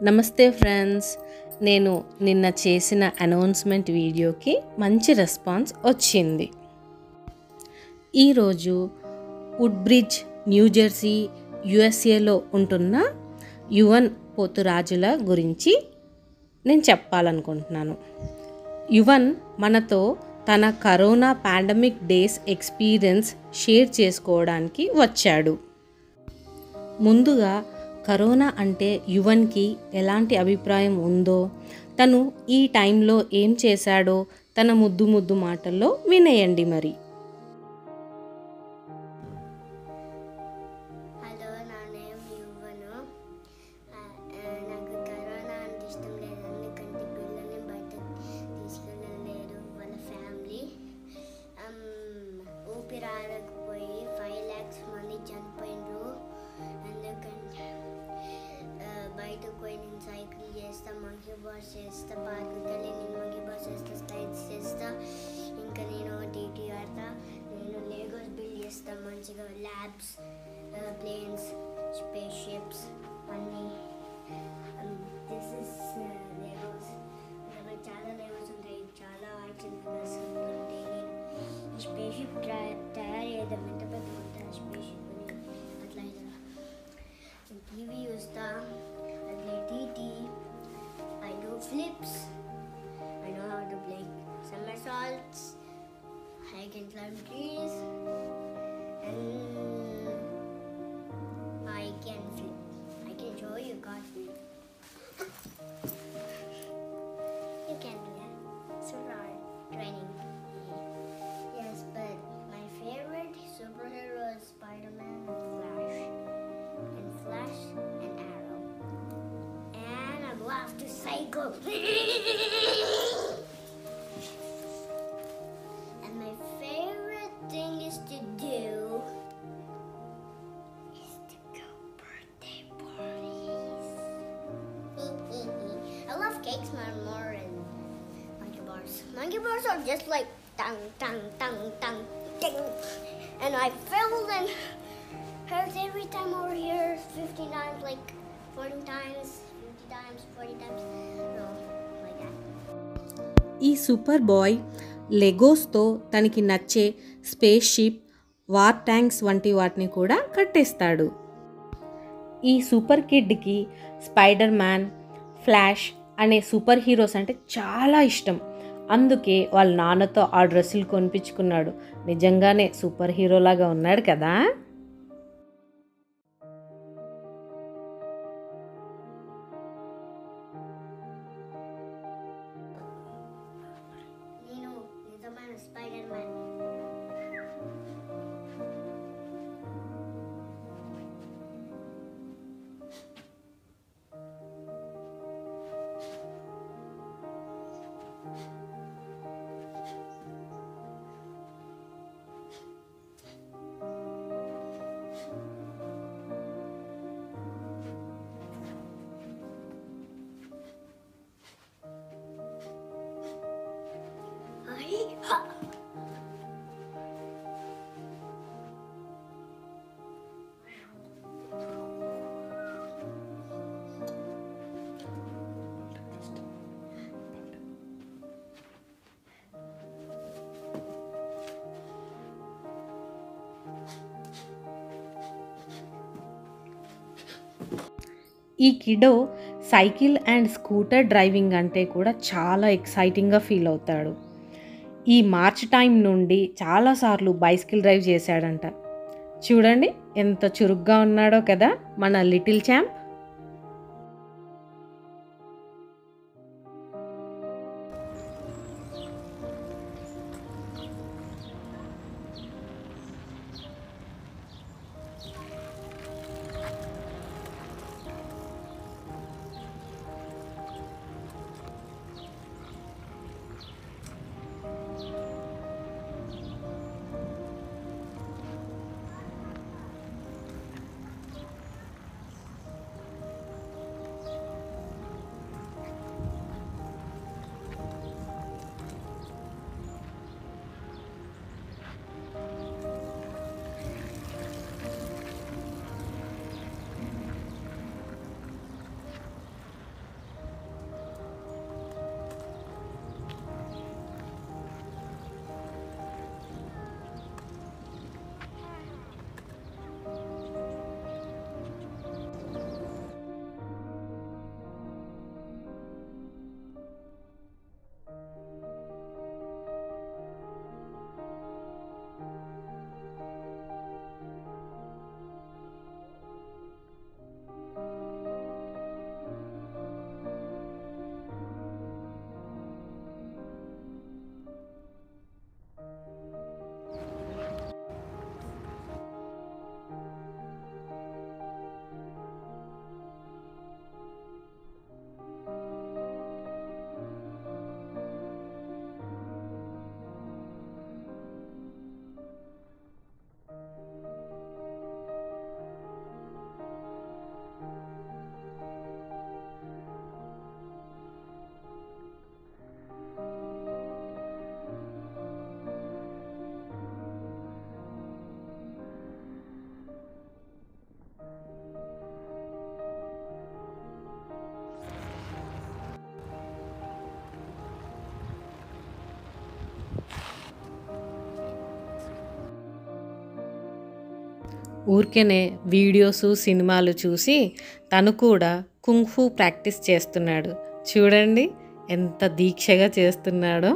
నమస్తే ఫ్రెండ్స్. నేను నిన్న చేసిన అనౌన్స్మెంట్ వీడియోకి మంచి రెస్పాన్స్ వచ్చింది. ఈరోజు వుడ్బ్రిడ్జ్, న్యూజెర్సీ, యుఎస్ఏలో ఉంటున్న యువన్ పోతురాజుల గురించి నేను చెప్పాలనుకుంటున్నాను. యువన్ మనతో తన corona pandemic days experience share చేసుకోవడానికి వచ్చాడు. ముందుగా కరోనా అంటే యువన్కి ఎలాంటి అభిప్రాయం ఉందో, తను ఈ టైంలో ఏం చేశాడో తన ముద్దు మాటల్లో వినేయండి మరి. హలో, నా నేమ్ యువను. నాకు కరోనా అంటే ఇష్టం లేదు, ఎందుకంటే పిల్లల్ని బయట తీసుకెళ్ళలేరు వాళ్ళ ఫ్యామిలీ. ఊపిరాడకపోయి 5 lakhs మంది చనిపోయినరు. ఎందుకంటే బయటకు పోయి నేను సైకిల్ చేస్తా, మంకీ బార్స్ చేస్తా, పార్క్కి వెళ్ళి నేను మంకీ బార్స్ చేస్తా, స్లైడ్స్ చేస్తా, ఇంకా నేను టీటీ ఆడతా, నేను లేగోస్ బిల్డ్ చేస్తా మంచిగా, ల్యాబ్స్, ప్లేన్స్, స్పేస్ షిప్స్ అన్నీ. This is Legos. చాలా లేగోస్ ఉంటాయి, చాలా యాక్షన్ ఫిగర్స్ ఉంటాయి. నేను స్పేస్ షిప్ తయారు చేద్దాం, ఎంత పెద్ద ఉంటుంది స్పేస్ షిప్ అని. అట్లా టీవీ చూస్తా, I play TT, I do flips, I know how to play somersaults, I can climb trees, and I can flip. I can show you cartwheel. You can do that. So hard training. Yes, but my favorite superhero is Spider-Man and Flash and Arrow. And I love to cycle. And my favorite thing is to do is to go birthday parties. I love cakes more than monkey bars. Monkey bars are just like tang tang tang tang ding. And I fell and hurt every time over here 50 times, like 40 times, 50 times, 40 times. No, like that. ఈ super boy లెగోస్తో తనకి నచ్చే space ship, war tanks వంటి వాటిని కూడా కట్టేస్తాడు. ఈ super కిడ్కి spider man, flash అనే super heroes అంటే చాలా ఇష్టం. అందుకే వాళ్ళ నాన్నతో ఆ డ్రెస్సులు కొనిపించుకున్నాడు. నిజంగానే సూపర్ హీరోలాగా ఉన్నాడు కదా. నేను నిజమైన స్పైడర్ మ్యాన్. ఈ kiddo cycle and scooter driving అంటే కూడా చాలా ఎక్సైటింగ్గా ఫీల్ అవుతాడు. ఈ మార్చ్ టైం నుండి చాలాసార్లు బైసికల్ డ్రైవ్ చేశాడంట. చూడండి ఎంత చురుగ్గా ఉన్నాడో కదా మన లిటిల్ ఛాంప్. ఊరికేనే వీడియోస్ సినిమాలు చూసి తను కూడా కుంగ్ఫు ప్రాక్టీస్ చేస్తున్నాడు. చూడండి ఎంత దీక్షగా చేస్తున్నాడో.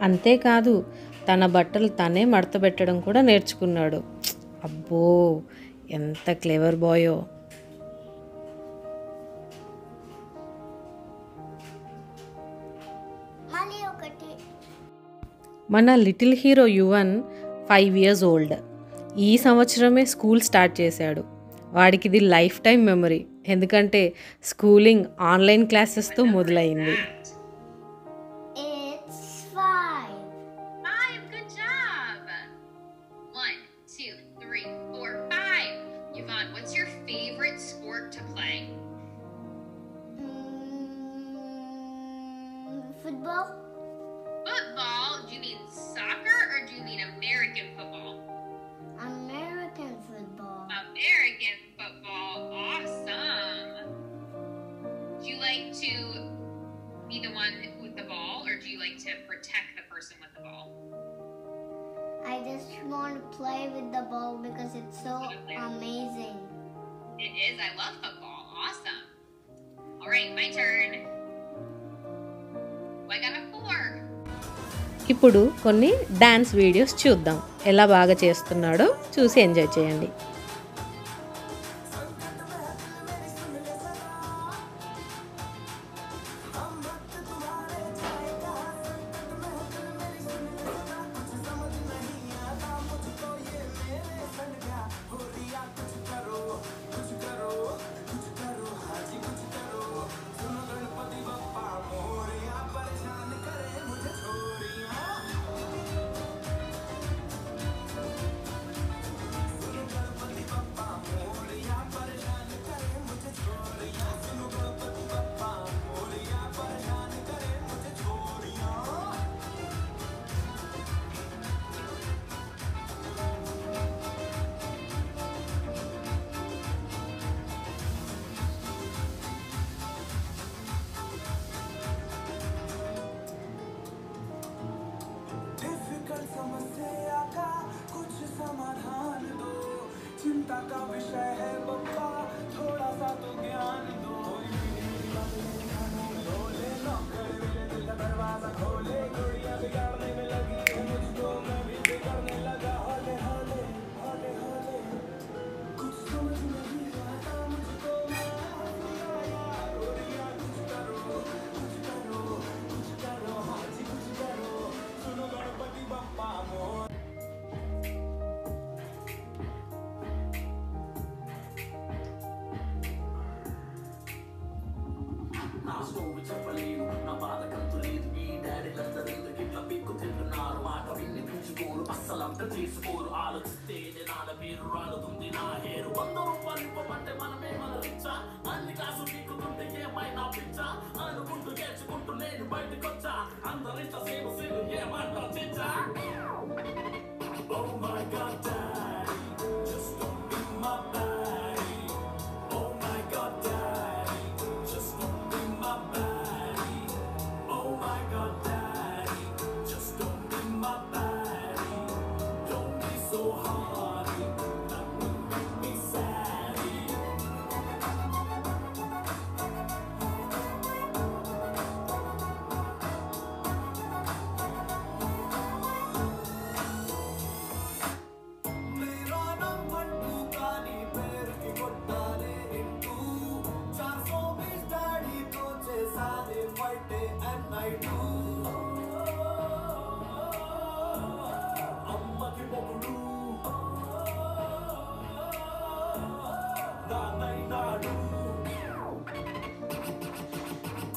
అంతేకాదు తన బట్టలు తనే మడతబెట్టడం కూడా నేర్చుకున్నాడు. అబ్బో ఎంత క్లెవర్ బాయో. మళ్ళీ ఒకటి మన little hero Yuvan 5 years old. ఈ సంవత్సరమే స్కూల్ స్టార్ట్ చేశాడు. వాడికి ఇది లైఫ్ టైం మెమరీ, ఎందుకంటే స్కూలింగ్ ఆన్లైన్ క్లాసెస్తో మొదలైంది. it's 5. 5, good job. 1, 2, 3, 4, 5. Yvonne, what's your favorite sport to play? Football. Football? Do you mean soccer or do you mean American football? American football. American football, awesome. Do you like to be the one with the ball or do you like to protect the person with the ball? I just want to play with the ball because it's so amazing. It is, I love football, awesome. All right, my turn. I got a 4. ఇప్పుడు కొన్ని dance videos చూద్దాం. ఎలా బాగా చేస్తున్నాడో చూసి enjoy చేయండి. నువ్వు చెప్పలేదు నా బాధ కంతు లేదు ఈ డాడీ లందరెందుకు ఇట్లా పిక్కు తింటున్నారు మాట విన్ని పిచ్చుకోరు అస్సలంత తీసుకోరు ఆలోచిస్తే నాల పేరు రాలుతుంది నా హేరు 100 రూపాయలు ఇవ్వమంటే మనమే మన రిచ్చా అన్ని కాసు పీకుతుంటే ఏమైనా పిచ్చా అనుకుంటూ నేర్చుకుంటూ నేను బయటకొచ్చా అందరింత సేవ సేవ ఏమంటా చిచ్చా Oh my God, Daddy, just don't be my baddie. Oh my God, Daddy, just don't be my baddie. Oh my God, Daddy, just don't be my baddie. Don't be so hardy, that will make me saddy.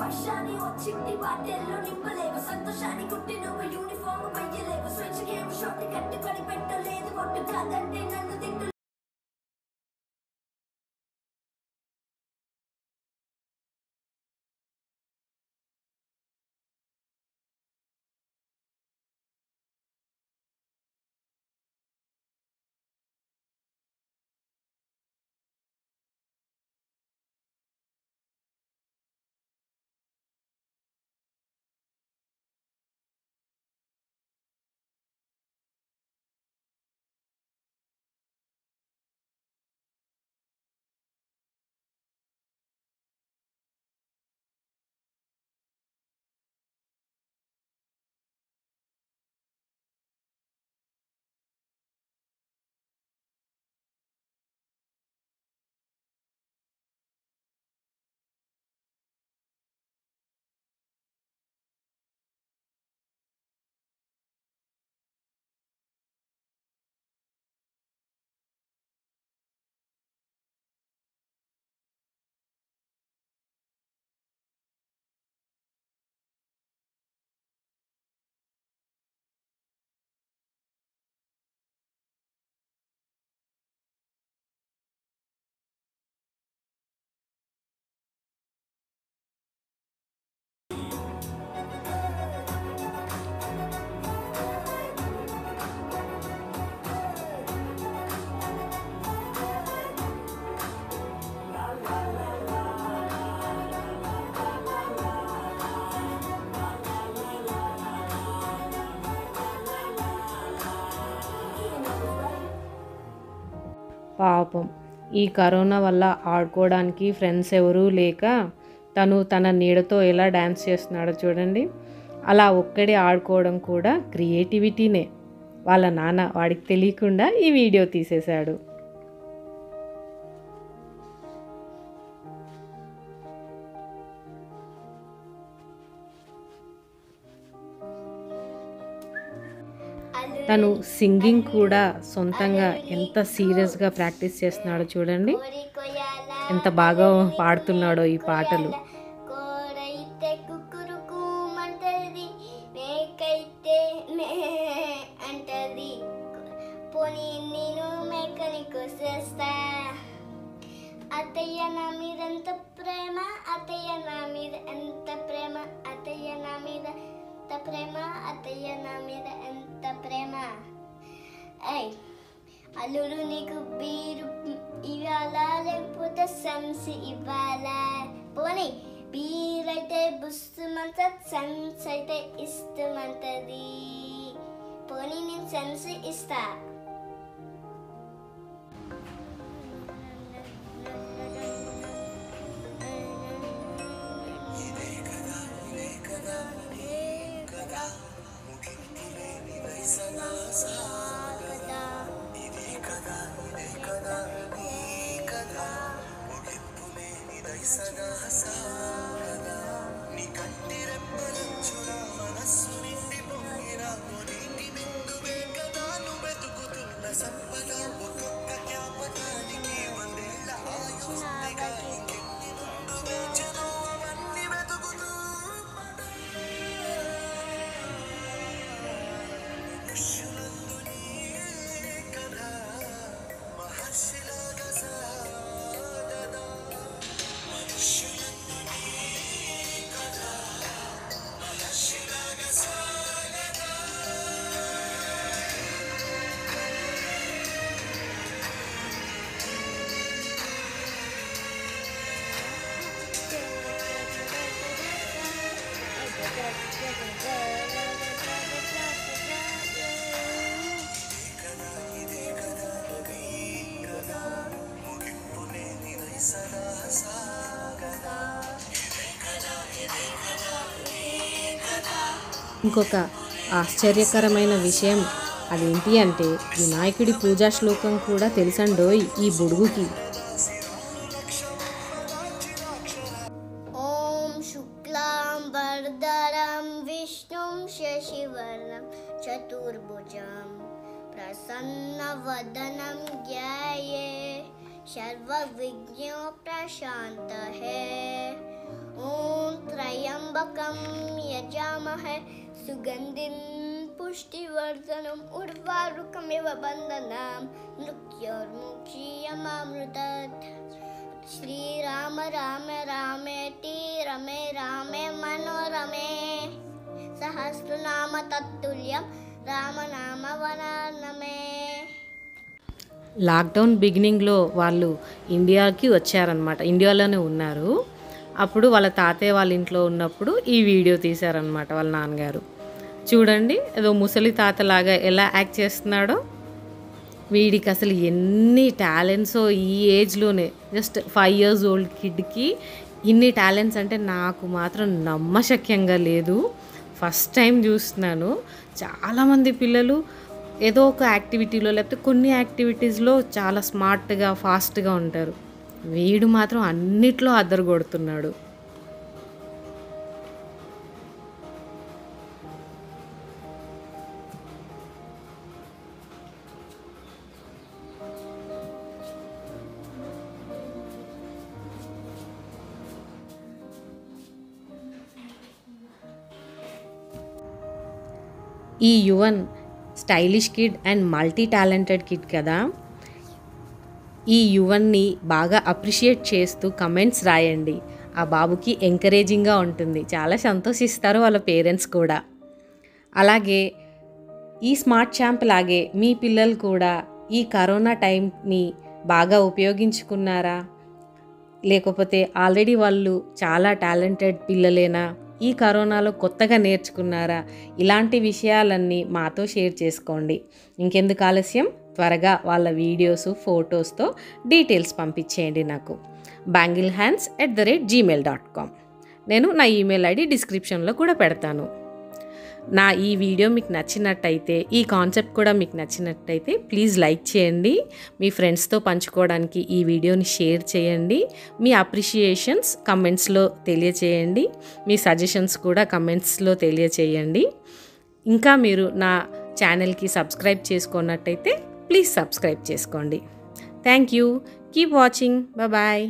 వర్షాన్ని వచ్చింది వాటెల్లో నింపలేవు సంతోషాన్ని కుట్టి నువ్వు uniform వెయ్యలేవు switch game shot కట్టుకొని పెట్టలేదు కొట్టు కాదంటే నన్ను తిట్టు పాపం ఈ కరోనా వల్ల ఆడుకోవడానికి ఫ్రెండ్స్ ఎవరూ లేక తను తన నీడతో ఎలా డ్యాన్స్ చేస్తున్నాడో చూడండి. అలా ఒక్కడే ఆడుకోవడం కూడా క్రియేటివిటీనే. వాళ్ళ నాన్న వాడికి తెలియకుండా ఈ వీడియో తీసేశాడు. తను సింగింగ్ కూడా సొంతంగా ఎంత సీరియస్గా ప్రాక్టీస్ చేస్తున్నాడో చూడండి. ఎంత బాగా పాడుతున్నాడో ఈ పాటలు. కోడైతే కుక్కురుకుమంటది, మేకైతే మే అంటది. పోనీ నేను మేకని కోసేస్తా. అత్తయ్య నా మీద ఎంత ప్రేమ, అత్తయ్య నా మీద ఎంత ప్రేమ, అత్తయ్య నా మీద ఎంత ప్రేమ, అత్తయ్య నా మీద ఎంత ప్రేమ. ఏయ్ అల్లుడు నీకు బీరు ఇవ్వాలా లేకపోతే సంసి ఇవ్వాలా? పోనీ బీరైతే బుస్తుమంటది, సన్స్ అయితే ఇష్టమంటది. పోనీ నేను సంసి ఇస్తా. ఇంకొక ఆశ్చర్యకరమైన విషయం అదేంటి అంటే వినాయకుడి పూజా శ్లోకం కూడా తెలుసండోయ్ ఈ బుడుగుకి. ఓం శుక్లాం వరదరం విష్ణుం శశివర్ణం చతుర్భుజం ప్రసన్నవదనం ధ్యాయే సర్వవిఘ్నో ప్రశాంతయే. ఓం త్రయంబకం యజామహే సుగంధిం పుష్టివర్ధనం ఉర్వారుకమివ బంధనం మృత్యోర్ముక్షీయమామృతత్. శ్రీరామ రామ రామేతి రమే రామే మనోరమే సహస్రనామ తత్తుల్యం రామనామ వననమే. లాక్డౌన్ బిగినింగ్లో వాళ్ళు ఇండియాకి వచ్చారనమాట, ఇండియాలోనే ఉన్నారు. అప్పుడు వాళ్ళ తాతయ్య వాళ్ళ ఇంట్లో ఉన్నప్పుడు ఈ వీడియో తీశారనమాట వాళ్ళ నాన్నగారు. చూడండి ఏదో ముసలి తాతలాగా ఎలా యాక్ట్ చేస్తున్నాడో. వీడికి అసలు ఎన్ని టాలెంట్సో ఈ ఏజ్లోనే, జస్ట్ 5 years ఓల్డ్ కిడ్కి ఇన్ని టాలెంట్స్ అంటే నాకు మాత్రం నమ్మశక్యంగా లేదు. ఫస్ట్ టైం చూస్తున్నాను. చాలామంది పిల్లలు ఏదో ఒక యాక్టివిటీలో లేకపోతే కొన్ని యాక్టివిటీస్లో చాలా స్మార్ట్గా ఫాస్ట్గా ఉంటారు. వీడు మాత్రం అన్నిట్లో అద్దరగొడుతున్నాడు. ఈ Yuvan stylish kid and multi talented kid కదా. ఈ యువన్ని బాగా అప్రిషియేట్ చేస్తూ కమెంట్స్ రాయండి. ఆ బాబుకి ఎంకరేజింగ్గా ఉంటుంది, చాలా సంతోషిస్తారు వాళ్ళ పేరెంట్స్ కూడా. అలాగే ఈ స్మార్ట్ ఛాంప్ లాగే మీ పిల్లలు కూడా ఈ కరోనా టైంని బాగా ఉపయోగించుకున్నారా, లేకపోతే ఆల్రెడీ వాళ్ళు చాలా టాలెంటెడ్ పిల్లలేనా, ఈ కరోనాలో కొత్తగా నేర్చుకున్నారా, ఇలాంటి విషయాలన్నీ మాతో షేర్ చేసుకోండి. ఇంకెందుకు ఆలస్యం, త్వరగా వాళ్ళ వీడియోస్ ఫొటోస్తో డీటెయిల్స్ పంపించేయండి నాకు. banglehands@gmail.com. నేను నా ఈమెయిల్ ఐడి డిస్క్రిప్షన్లో కూడా పెడతాను. నా ఈ వీడియో మీకు నచ్చినట్టయితే, ఈ కాన్సెప్ట్ కూడా మీకు నచ్చినట్టయితే ప్లీజ్ లైక్ చేయండి. మీ ఫ్రెండ్స్తో పంచుకోవడానికి ఈ వీడియోని షేర్ చేయండి. మీ అప్రిషియేషన్స్ కమెంట్స్లో తెలియచేయండి. మీ సజెషన్స్ కూడా కమెంట్స్లో తెలియచేయండి. ఇంకా మీరు నా ఛానల్కి సబ్స్క్రైబ్ చేసుకున్నట్టయితే ప్లీజ్ సబ్స్క్రైబ్ చేసుకోండి. Thank you. Keep watching. Bye.